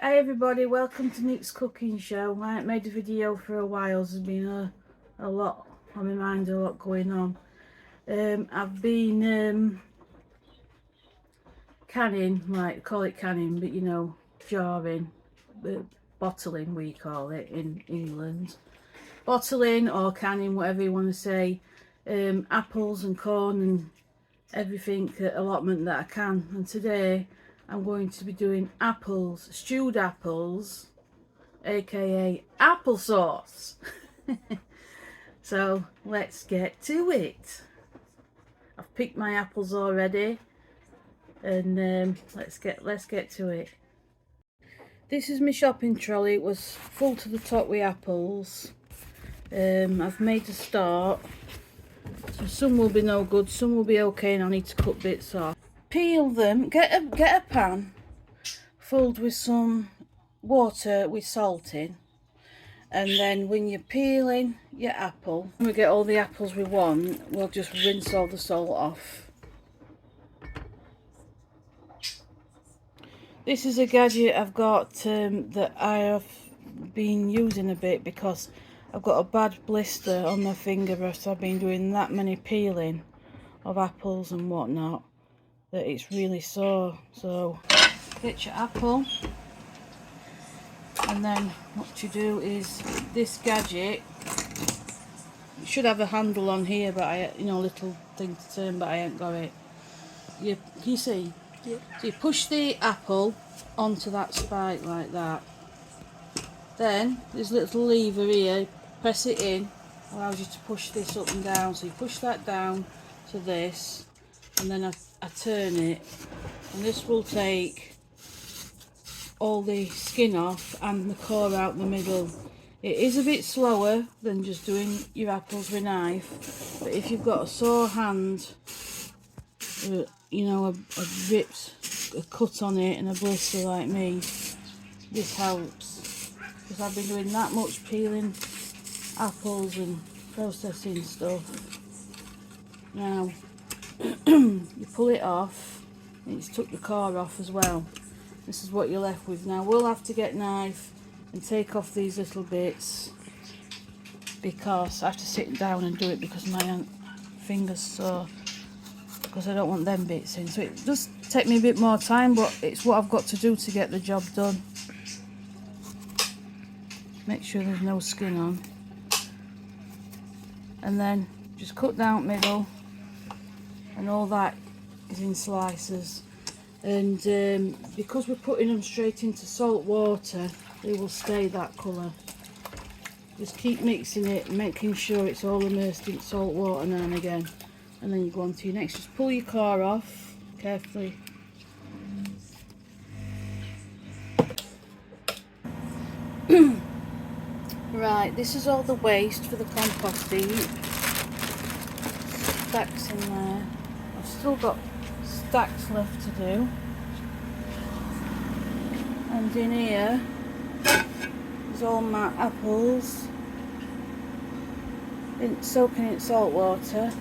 Hi everybody, welcome to Nick's cooking show. I haven't made a video for a while. There's been a lot on my mind, a lot going on. I've been canning, like call it canning, but you know, jarring, bottling we call it in England. Bottling or canning, whatever you want to say, apples and corn and everything allotment that I can. And today I'm going to be doing apples, stewed apples, aka applesauce. So let's get to it. I've picked my apples already, and let's get to it. This is my shopping trolley. It was full to the top with apples. I've made a start. So some will be no good, some will be okay, and I need to cut bits off. Peel them. Get a pan filled with some water with salt in. And then when you're peeling your apple, when we get all the apples we want, we'll just rinse all the salt off. This is a gadget I've got that I have been using a bit because I've got a bad blister on my finger after I've been doing that many peeling of apples and whatnot, that it's really sore. So get your apple, and then what you do is this gadget, it should have a handle on here, but you know, little thing to turn, but I ain't got it. Can you see? Yeah. So you push the apple onto that spike like that. Then there's a little lever here, press it in, allows you to push this up and down. So you push that down to this, and then I turn it, and this will take all the skin off and the core out the middle. It is a bit slower than just doing your apples with a knife, but if you've got a sore hand, you know, a cut on it and a blister like me, this helps, because I've been doing that much peeling apples and processing stuff. Now you pull it off, and it's took the core off as well. This is what you're left with. Now we'll have to get a knife and take off these little bits, because I have to sit down and do it because my fingers sore, because I don't want them bits in. So it does take me a bit more time, but it's what I've got to do to get the job done. Make sure there's no skin on, and then just cut down middle, and all that is in slices. And because we're putting them straight into salt water, they will stay that colour. Just keep mixing it, making sure it's all immersed in salt water now and again. And then you go on to your next. Just pull your core off carefully. Right, this is all the waste for the compost heap. Stacks in there. I've still got stacks left to do. And in here is all my apples soaking in salt water.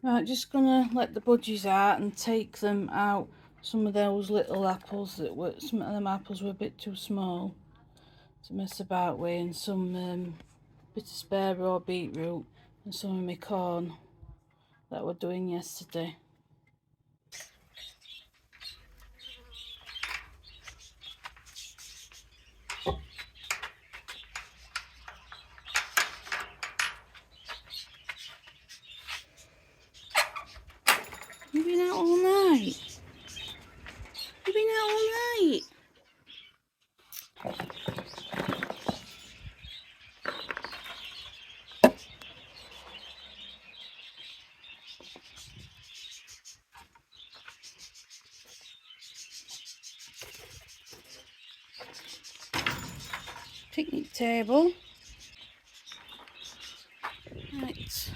Right, just gonna let the budgies out and take them out. Some of those little apples some of them apples were a bit too small to mess about with, and some bit of spare raw beetroot, and some of my corn that we're doing yesterday. You've been out all night. You've been out all night. Picnic table. Right.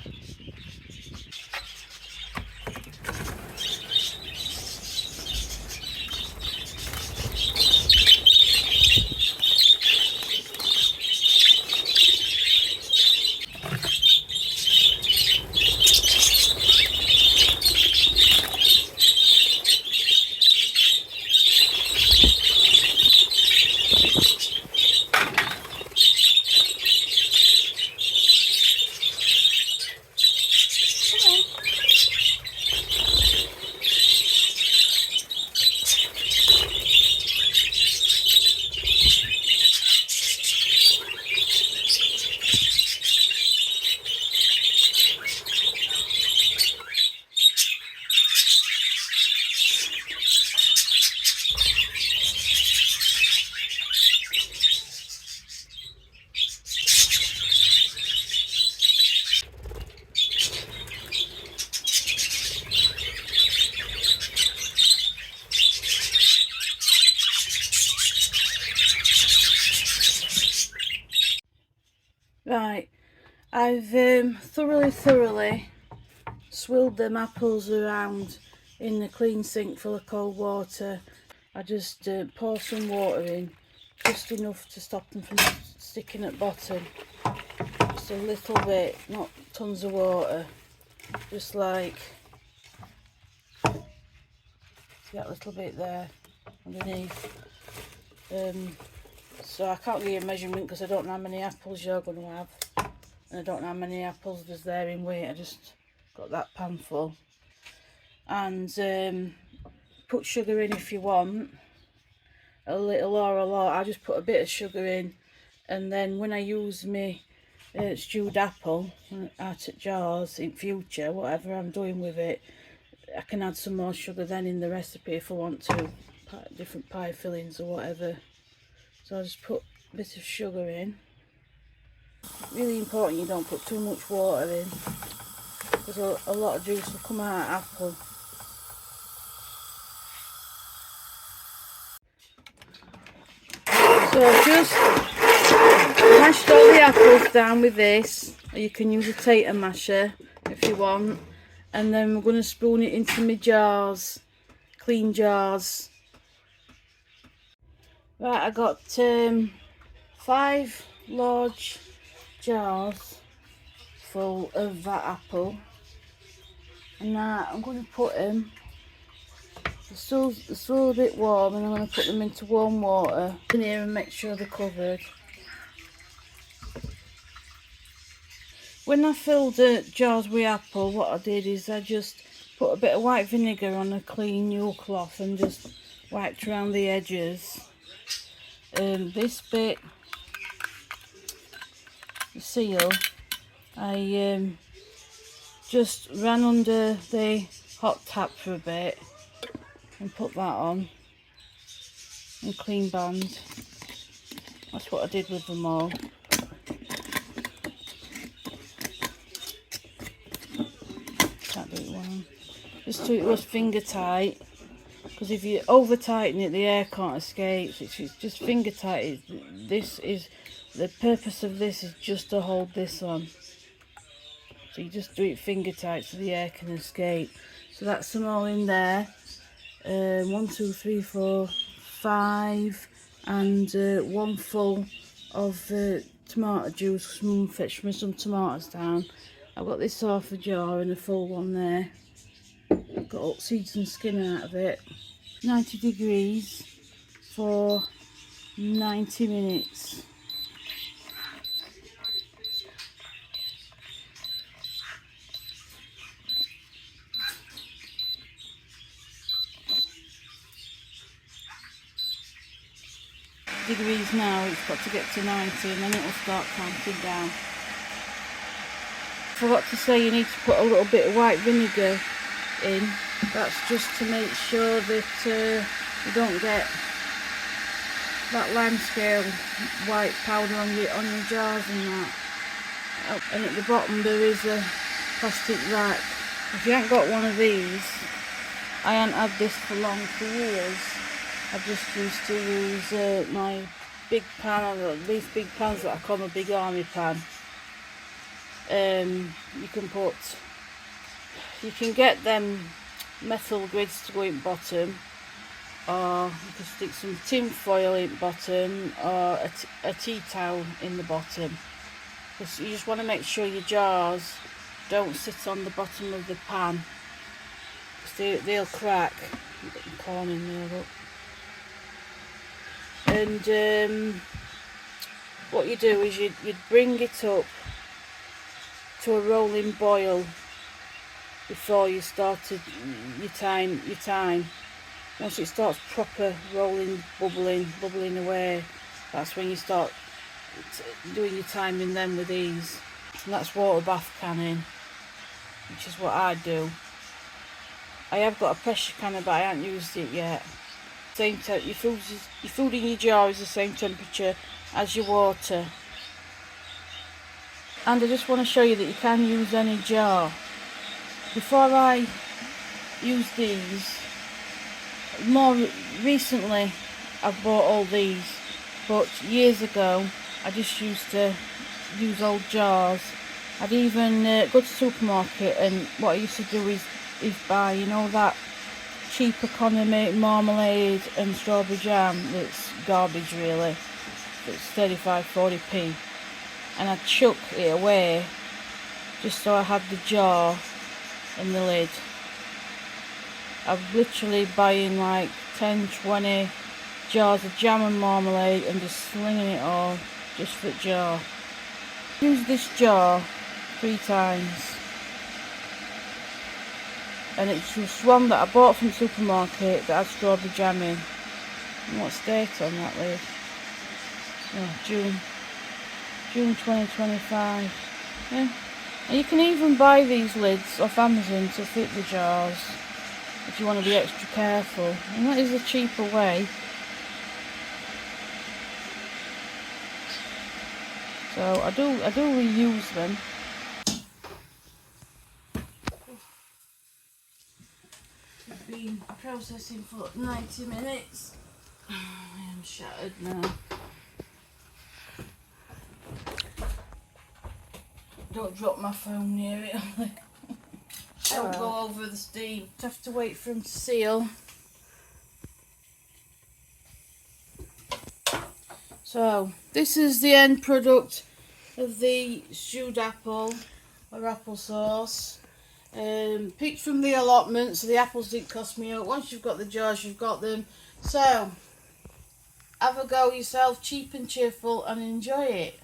Right, I've thoroughly swilled them apples around in the clean sink full of cold water. I just pour some water in, just enough to stop them from sticking at bottom. Just a little bit, not tons of water, just like that little bit there underneath. So I can't give you a measurement because I don't know how many apples you're going to have, and I don't know how many apples there's there in weight. I just got that pan full. And put sugar in if you want, a little or a lot. I just put a bit of sugar in, and then when I use my stewed apple out at jars in future, whatever I'm doing with it, I can add some more sugar then in the recipe if I want to, different pie fillings or whatever. So I just put a bit of sugar in. Really important you don't put too much water in, because a lot of juice will come out of apple. So I've just mashed all the apples down with this, or you can use a tater masher if you want, and then we're going to spoon it into my jars, clean jars. Right, I got 5 large jars full of that apple, and now I'm going to put them, they're still a bit warm, and I'm going to put them into warm water in here and make sure they're covered. When I filled the jars with apple, what I did is I just put a bit of white vinegar on a clean new cloth and just wiped around the edges. This bit, the seal, I just ran under the hot tap for a bit and put that on and clean band. That's what I did with them all. Can't do it one. Just so it was finger tight, because if you over tighten it, the air can't escape. So it's just finger tight. This is the purpose of this, is just to hold this on. So you just do it finger tight so the air can escape. So that's them all in there. 1, 2, 3, 4, 5, and 1 full of tomato juice. Mum fetched me some tomatoes down. I've got this half a jar and a full one there. I've got all seeds and skin out of it. 90 degrees for 90 minutes. Degrees now, it's got to get to 90 and then it will start counting down. Forgot to say you need to put a little bit of white vinegar in. That's just to make sure that you don't get that lime scale white powder on your jars and that. And at the bottom there is a plastic rack. If you haven't got one of these, I haven't had this for long, for years. I just used to use my big pan, these big pans that I call my big army pan. You can get them metal grids to go in bottom, or you can stick some tin foil in bottom, or a tea towel in the bottom. Because you just want to make sure your jars don't sit on the bottom of the pan, because they'll crack. Get the corn in there, look. And what you do is you'd bring it up to a rolling boil before you started your time. Once it starts proper rolling, bubbling away, that's when you start doing your timing then with these. And that's water bath canning, which is what I do. I have got a pressure canner, but I haven't used it yet. Same your food in your jar is the same temperature as your water. And I just want to show you that you can use any jar. Before I use these, more recently I've bought all these, but years ago I just used to use old jars. I'd even go to the supermarket, and what I used to do is buy, you know, that cheap economy marmalade and strawberry jam that's garbage really, it's 35–40p, and I'd chuck it away just so I had the jar and the lid. I'm literally buying like 10–20 jars of jam and marmalade and just slinging it all just for the jar. Use this jar 3 times, and it's just one that I bought from the supermarket that had strawberry jam in. And what's the date on that lid? Oh, June 2025. Yeah. And you can even buy these lids off Amazon to fit the jars if you want to be extra careful, and that is a cheaper way. So I do reuse them. I've been processing for 90 minutes. I am shattered now. Don't drop my phone near it. Don't go over the steam. Have to wait for them to seal. So this is the end product of the stewed apple or applesauce. Picked from the allotment, so the apples didn't cost me out. Once you've got the jars, you've got them. So have a go yourself, cheap and cheerful, and enjoy it.